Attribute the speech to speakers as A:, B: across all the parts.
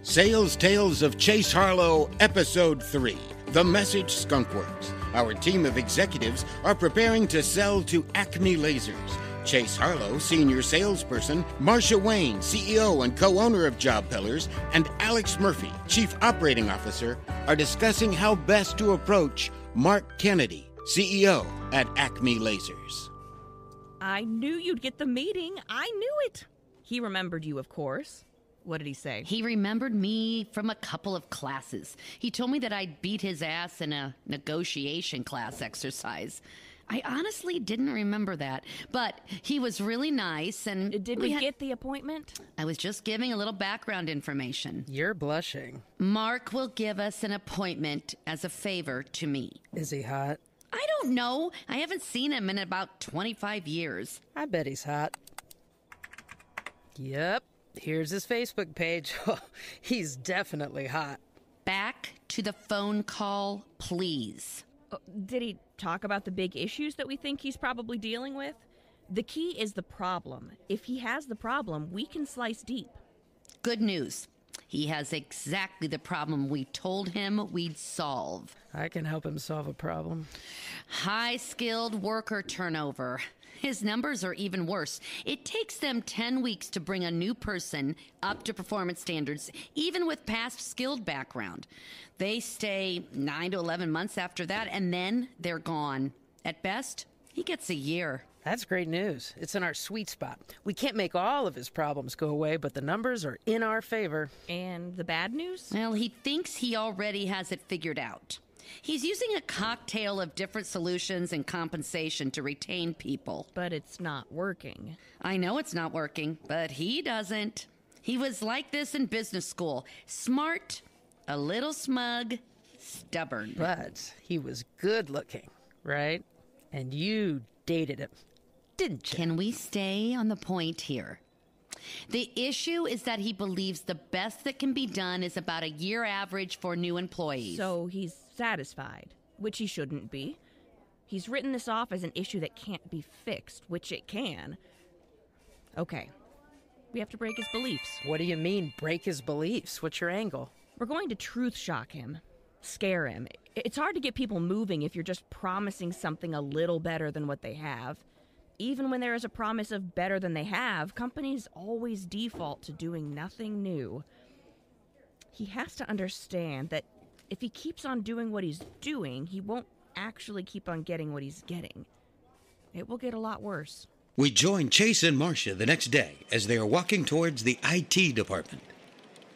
A: Sales Tales of Chase Harlowe, Episode 3, The Message Skunkworks. Our team of executives are preparing to sell to Acme Lasers. Chase Harlowe, senior salesperson, Marcia Wayne, CEO and co-owner of Job Pellers, and Alex Murphy, chief operating officer, are discussing how best to approach Mark Kennedy, CEO at Acme Lasers.
B: I knew you'd get the meeting. I knew it. He remembered you, of course. What did he say?
C: He remembered me from a couple of classes. He told me that I'd beat his ass in a negotiation class exercise. I honestly didn't remember that, but he was really nice, and...
B: Did we get the appointment?
C: I was just giving a little background information.
D: You're blushing.
C: Mark will give us an appointment as a favor to me.
D: Is he hot?
C: I don't know. I haven't seen him in about 25 years.
D: I bet he's hot. Yep, here's his Facebook page. He's definitely hot.
C: Back to the phone call, please.
B: Did he talk about the big issues that we think he's probably dealing with? The key is the problem. If he has the problem, we can slice deep.
C: Good news. He has exactly the problem we told him we'd solve.
D: I can help him solve a problem.
C: High-skilled worker turnover. His numbers are even worse. It takes them 10 weeks to bring a new person up to performance standards, even with past skilled background. They stay 9 to 11 months after that, and then they're gone. At best, he gets a year.
D: That's great news. It's in our sweet spot. We can't make all of his problems go away, but the numbers are in our favor.
B: And the bad news?
C: Well, he thinks he already has it figured out. He's using a cocktail of different solutions and compensation to retain people.
B: But it's not working.
C: I know it's not working, but he doesn't. He was like this in business school. Smart, a little smug, stubborn.
D: But he was good looking, right? And you dated him, didn't you?
C: Can we stay on the point here? The issue is that he believes the best that can be done is about a year average for new employees.
B: So he's satisfied, which he shouldn't be. He's written this off as an issue that can't be fixed, which it can. Okay, we have to break his beliefs.
D: What do you mean, break his beliefs? What's your angle?
B: We're going to truth shock him, scare him. It's hard to get people moving if you're just promising something a little better than what they have. Even when there is a promise of better than they have, companies always default to doing nothing new. He has to understand that if he keeps on doing what he's doing, he won't actually keep on getting what he's getting. It will get a lot worse.
A: We join Chase and Marcia the next day as they are walking towards the IT department.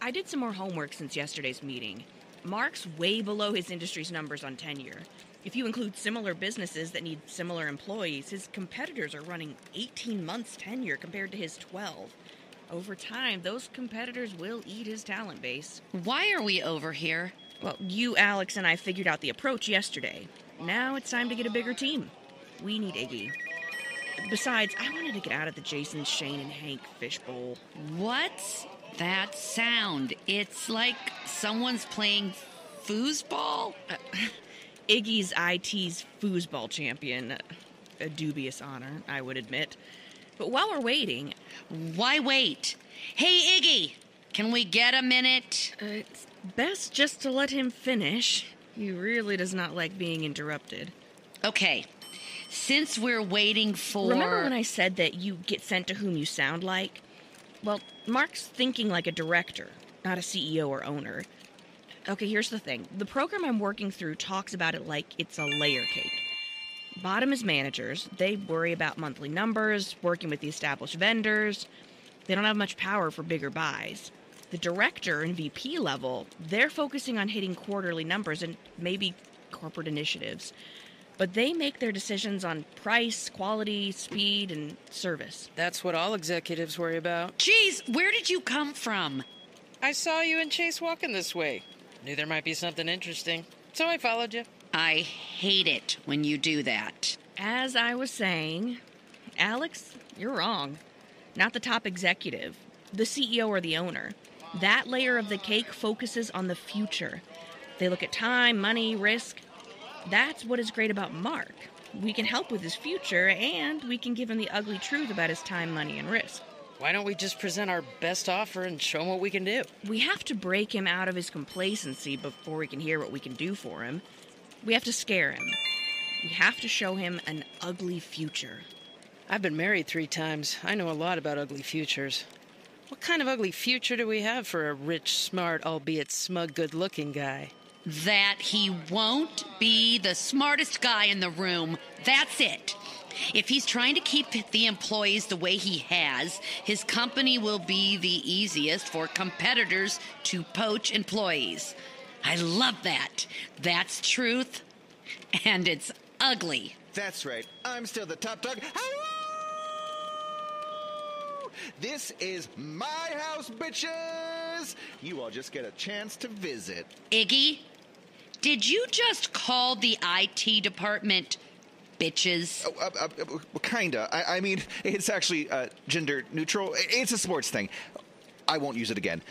B: I did some more homework since yesterday's meeting. Mark's way below his industry's numbers on tenure. If you include similar businesses that need similar employees, his competitors are running 18 months tenure compared to his 12. Over time, those competitors will eat his talent base.
C: Why are we over here?
B: Well, you, Alex, and I figured out the approach yesterday. Now it's time to get a bigger team. We need Iggy. Besides, I wanted to get out of the Jason, Shane, and Hank fishbowl.
C: What's that sound? It's like someone's playing foosball?
B: Iggy's IT's foosball champion. A dubious honor, I would admit. But while we're waiting...
C: Why wait? Hey, Iggy! Can we get a minute?
B: It's best just to let him finish. He really does not like being interrupted.
C: Okay. Since we're waiting for...
B: Remember when I said that you get sent to whom you sound like? Well, Mark's thinking like a director, not a CEO or owner. Okay, here's the thing. The program I'm working through talks about it like it's a layer cake. Bottom is managers. They worry about monthly numbers, working with the established vendors. They don't have much power for bigger buys. The director and VP level, they're focusing on hitting quarterly numbers and maybe corporate initiatives. But they make their decisions on price, quality, speed, and service.
D: That's what all executives worry about.
C: Jeez, where did you come from?
D: I saw you and Chase walking this way. Knew there might be something interesting, so I followed you.
C: I hate it when you do that.
B: As I was saying, Alex, you're wrong. Not the top executive, the CEO or the owner. That layer of the cake focuses on the future. They look at time, money, risk. That's what is great about Mark. We can help with his future, and we can give him the ugly truth about his time, money, and risk.
D: Why don't we just present our best offer and show him what we can do?
B: We have to break him out of his complacency before we can hear what we can do for him. We have to scare him. We have to show him an ugly future.
D: I've been married 3 times. I know a lot about ugly futures. What kind of ugly future do we have for a rich, smart, albeit smug, good-looking guy?
C: That he won't be the smartest guy in the room. That's it. If he's trying to keep the employees the way he has, his company will be the easiest for competitors to poach employees. I love that. That's truth, and it's ugly.
E: That's right. I'm still the top dog. Hello! This is my house, bitches! You all just get a chance to visit.
C: Iggy, did you just call the IT department bitches?
E: Kinda. I mean, it's actually gender neutral. It's a sports thing. I won't use it again.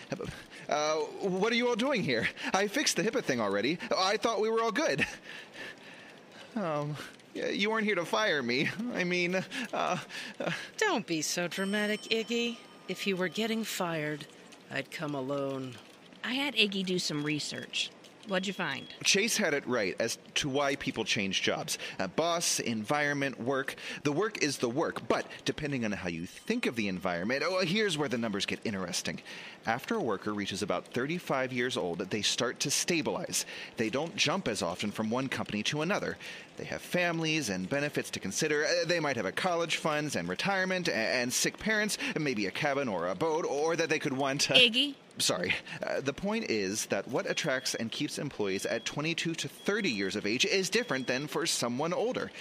E: What are you all doing here? I fixed the HIPAA thing already. I thought we were all good. You weren't here to fire me. I mean,
D: Don't be so dramatic, Iggy. If you were getting fired, I'd come alone.
B: I had Iggy do some research. What'd you find?
E: Chase had it right as to why people change jobs. Boss, environment, work. The work is the work, but depending on how you think of the environment, here's where the numbers get interesting. After a worker reaches about 35 years old, they start to stabilize. They don't jump as often from one company to another. They have families and benefits to consider. They might have a college funds and retirement and sick parents, maybe a cabin or a boat, or that they could want...
B: Iggy?
E: Sorry. The point is that what attracts and keeps employees at 22 to 30 years of age is different than for someone older.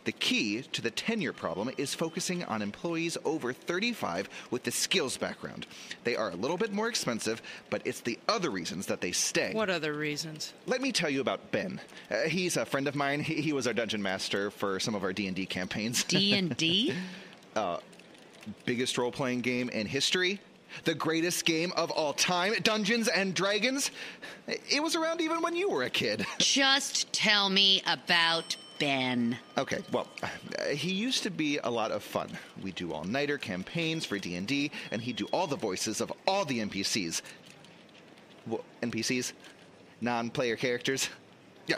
E: The key to the tenure problem is focusing on employees over 35 with the skills background. They are a little bit more expensive, but it's the other reasons that they stay.
D: What other reasons?
E: Let me tell you about Ben. He's a friend of mine. He was our dungeon master for some of our D&D campaigns.
C: D&D?
E: Biggest role-playing game in history. The greatest game of all time, Dungeons and Dragons. It was around even when you were a kid.
C: Just tell me about Ben.
E: Okay, well, he used to be a lot of fun. We do all-nighter campaigns for D&D, and he'd do all the voices of all the NPCs. NPCs? Non-player characters? Yeah.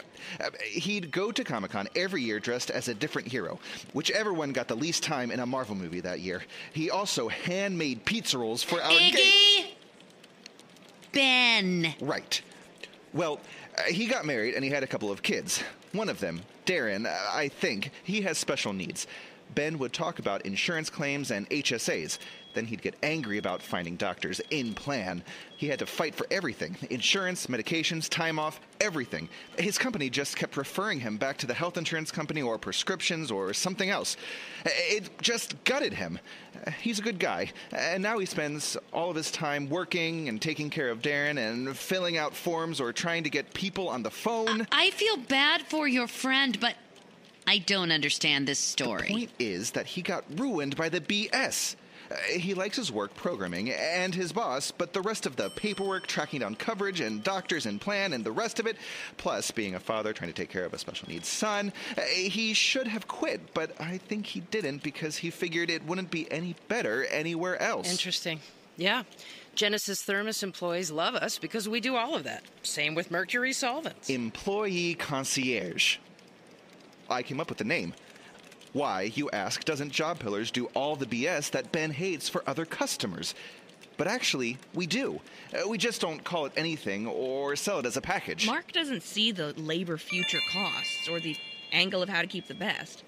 E: He'd go to Comic-Con every year dressed as a different hero, whichever one got the least time in a Marvel movie that year. He also handmade pizza rolls for our...
C: Iggy! Ben.
E: Right. Well, he got married and he had a couple of kids. One of them, Darren, I think, he has special needs. Ben would talk about insurance claims and HSAs. Then he'd get angry about finding doctors in plan. He had to fight for everything. Insurance, medications, time off, everything. His company just kept referring him back to the health insurance company or prescriptions or something else. It just gutted him. He's a good guy. And now he spends all of his time working and taking care of Darren and filling out forms or trying to get people on the phone.
C: I feel bad for your friend, but I don't understand this story.
E: The point is that he got ruined by the BS. He likes his work programming and his boss, but the rest of the paperwork, tracking down coverage and doctors and plan and the rest of it, plus being a father trying to take care of a special needs son, he should have quit, but I think he didn't because he figured it wouldn't be any better anywhere else.
D: Interesting. Yeah. Genesis Thermos employees love us because we do all of that. Same with Mercury Solvents.
E: Employee concierge. I came up with the name. Why, you ask, doesn't Job Pillars do all the BS that Ben hates for other customers? But actually, we do. We just don't call it anything or sell it as a package.
B: Mark doesn't see the labor future costs or the angle of how to keep the best.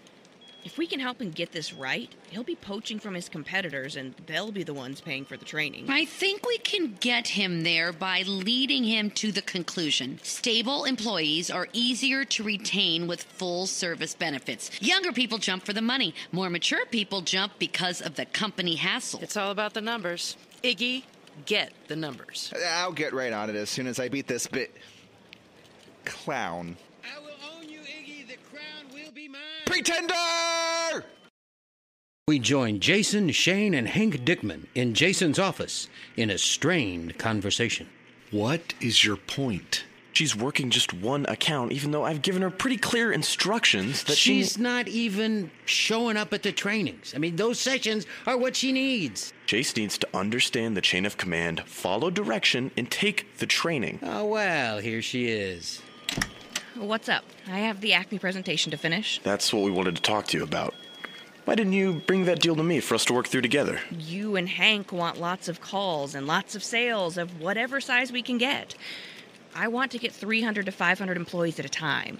B: If we can help him get this right, he'll be poaching from his competitors and they'll be the ones paying for the training.
C: I think we can get him there by leading him to the conclusion. Stable employees are easier to retain with full service benefits. Younger people jump for the money. More mature people jump because of the company hassle.
D: It's all about the numbers. Iggy, get the numbers.
E: I'll get right on it as soon as I beat this clown.
A: I will own you, Iggy. The crown will be mine.
E: Pretender!
F: We join Jason, Shane, and Hank Dickman in Jason's office in a strained conversation.
G: What is your point? She's working just one account, even though I've given her pretty clear instructions that
F: She's not even showing up at the trainings. I mean, those sessions are what she needs.
G: Chase needs to understand the chain of command, follow direction, and take the training.
F: Oh, well, here she is.
B: What's up? I have the Acme presentation to finish.
G: That's what we wanted to talk to you about. Why didn't you bring that deal to me for us to work through together?
B: You and Hank want lots of calls and lots of sales of whatever size we can get. I want to get 300 to 500 employees at a time.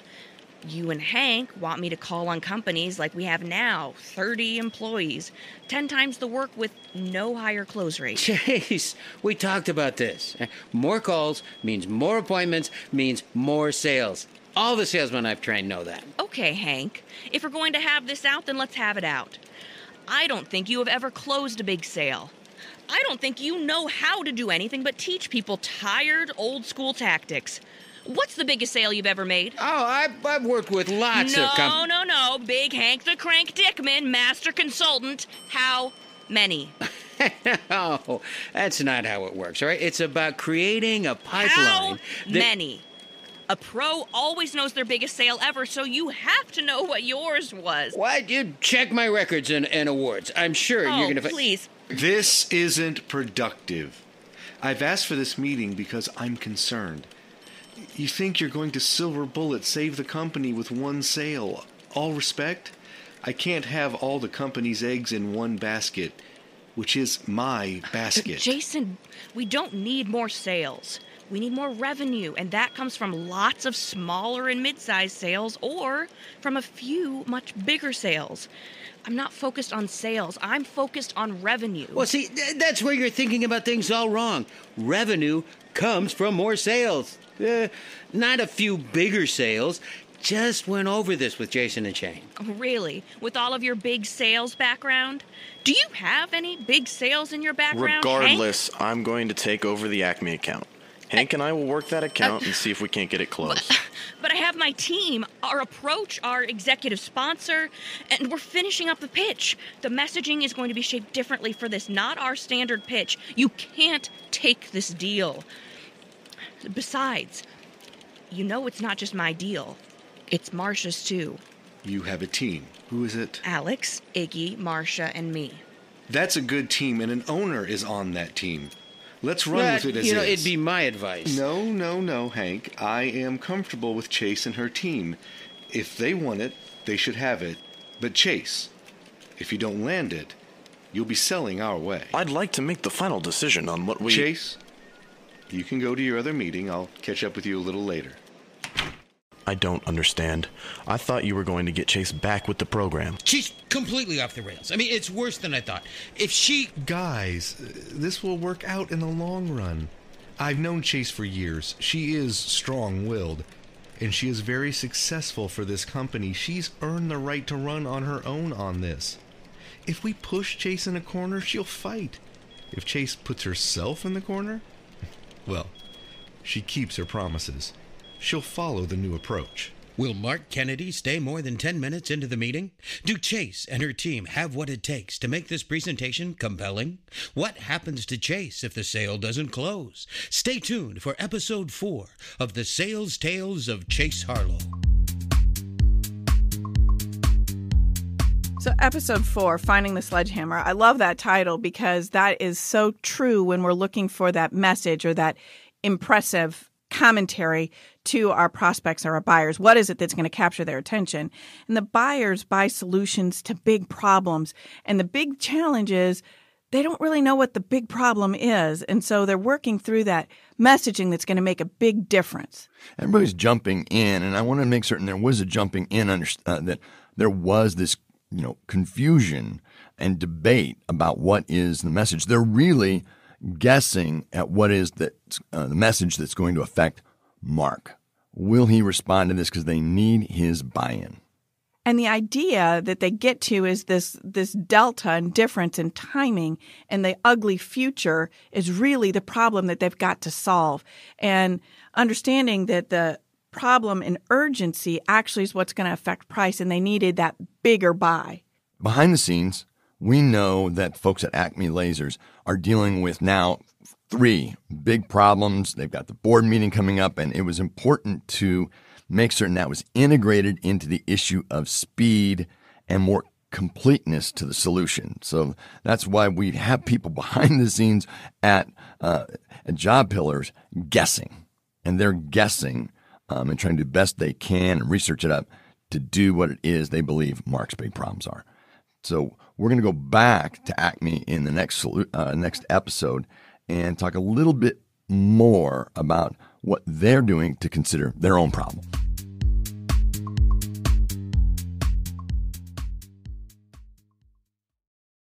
B: You and Hank want me to call on companies like we have now, 30 employees, 10 times the work with no higher close rate.
F: Chase, we talked about this. More calls means more appointments, means more sales. All the salesmen I've trained know that.
B: Okay, Hank. If we're going to have this out, then let's have it out. I don't think you have ever closed a big sale. I don't think you know how to do anything but teach people tired, old-school tactics. What's the biggest sale you've ever made?
F: Oh, I've worked with lots of companies.
B: No. Big Hank the Crank Dickman, master consultant. How many?
F: No, that's not how it works, all right? It's about creating a pipeline.
B: How many? A pro always knows their biggest sale ever, so you have to know what yours was.
F: What? You check my records and awards. I'm sure you're going to...
B: Please.
H: This isn't productive. I've asked for this meeting because I'm concerned. You think you're going to silver bullet save the company with one sale? All respect, I can't have all the company's eggs in one basket, which is my basket.
B: Jason, we don't need more sales. We need more revenue, and that comes from lots of smaller and mid-sized sales or from a few much bigger sales. I'm not focused on sales. I'm focused on revenue.
F: Well, see, that's where you're thinking about things all wrong. Revenue comes from more sales. Not a few bigger sales. Just went over this with Jason and Shane.
B: Really? With all of your big sales background? Do you have any big sales in your background,
G: Regardless,
B: Hank?
G: I'm going to take over the Acme account. Hank and I will work that account and see if we can't get it closed.
B: But I have my team, our approach, our executive sponsor, and we're finishing up the pitch. The messaging is going to be shaped differently for this, not our standard pitch. You can't take this deal. Besides, you know it's not just my deal. It's Marcia's, too.
H: You have a team. Who is it?
B: Alex, Iggy, Marcia, and me.
H: That's a good team, and an owner is on that team. Let's run with it as is.
F: It'd be my advice.
H: No, Hank. I am comfortable with Chase and her team. If they want it, they should have it. But Chase, if you don't land it, you'll be selling our way.
G: I'd like to make the final decision on what we...
H: Chase, you can go to your other meeting. I'll catch up with you a little later.
G: I don't understand. I thought you were going to get Chase back with the program.
F: She's completely off the rails. I mean, it's worse than I thought. If she...
H: Guys, this will work out in the long run. I've known Chase for years. She is strong-willed, and she is very successful for this company. She's earned the right to run on her own on this. If we push Chase in a corner, she'll fight. If Chase puts herself in the corner, well, she keeps her promises. She'll follow the new approach.
F: Will Mark Kennedy stay more than 10 minutes into the meeting? Do Chase and her team have what it takes to make this presentation compelling? What happens to Chase if the sale doesn't close? Stay tuned for episode 4 of the Sales Tales of Chase Harlowe.
I: So episode 4, Finding the Sledgehammer. I love that title because that is so true when we're looking for that message or that impressive commentary to our prospects or our buyers. What is it that's going to capture their attention? And the buyers buy solutions to big problems. And the big challenge is they don't really know what the big problem is. And so they're working through that messaging that's going to make a big difference.
J: Everybody's jumping in, and I want to make certain there was a jumping in, that there was this confusion and debate about what is the message. They're really guessing at what is the message that's going to affect Mark. Will he respond to this because they need his buy-in?
I: And the idea that they get to is this delta and difference in timing, and the ugly future is really the problem that they've got to solve. And understanding that the problem and urgency actually is what's going to affect price, and they needed that bigger buy.
J: Behind the scenes, we know that folks at Acme Lasers are dealing with now three big problems. They've got the board meeting coming up, and it was important to make certain that was integrated into the issue of speed and more completeness to the solution. So that's why we have people behind the scenes at Job Pillars guessing, and they're guessing and trying to do the best they can and research it up to do what it is they believe Mark's big problems are. So we're going to go back to Acme in the next episode and talk a little bit more about what they're doing to consider their own problem.